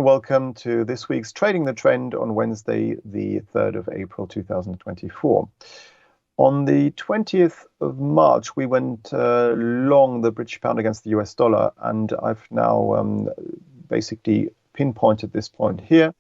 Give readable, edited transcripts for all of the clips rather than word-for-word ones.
and welcome to this week's Trading the Trend on Wednesday, the 3rd of April 2024. On the 20th of March, we went long the British pound against the US dollar, and I've now basically pinpointed this point here.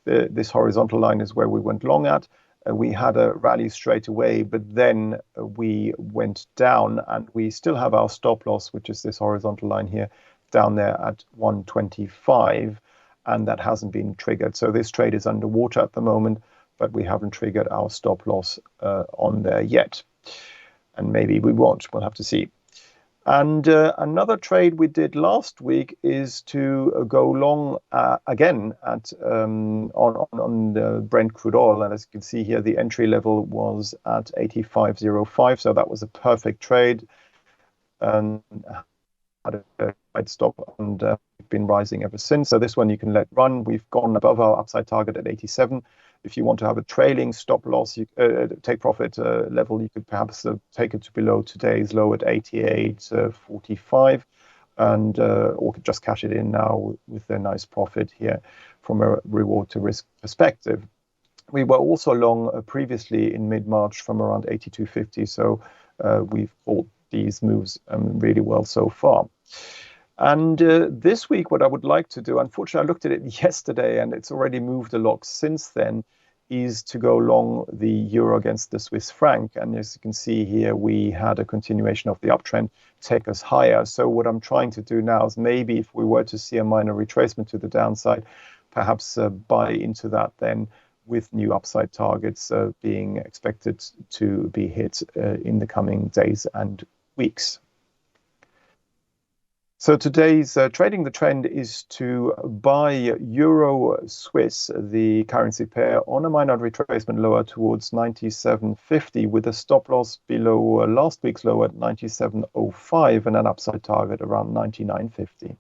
This horizontal line is where we went long at. We had a rally straight away, but then we went down, and we still have our stop loss, which is this horizontal line here, down there at 125, and that hasn't been triggered. So this trade is underwater at the moment, but we haven't triggered our stop loss on there yet. And maybe we won't, we'll have to see. And another trade we did last week is to go long again at on the Brent crude oil. And as you can see here, the entry level was at 85.05. So that was a perfect trade. And had a right stop, and we've been rising ever since. So this one you can let run. We've gone above our upside target at 87. If you want to have a trailing stop loss, take profit level, you could perhaps take it to below today's low at 88.45, and or could just cash it in now with a nice profit here from a reward to risk perspective. We were also long previously in mid-March from around 82.50, so we've caught these moves really well so far. And this week, what I would like to do, unfortunately, I looked at it yesterday and it's already moved a lot since then, is to go long the euro against the Swiss franc. And as you can see here, we had a continuation of the uptrend take us higher. So what I'm trying to do now is maybe if we were to see a minor retracement to the downside, perhaps buy into that then, with new upside targets being expected to be hit in the coming days and weeks. So today's Trading the Trend is to buy Euro Swiss, the currency pair, on a minor retracement lower towards 97.50 with a stop loss below last week's low at 97.05 and an upside target around 99.50.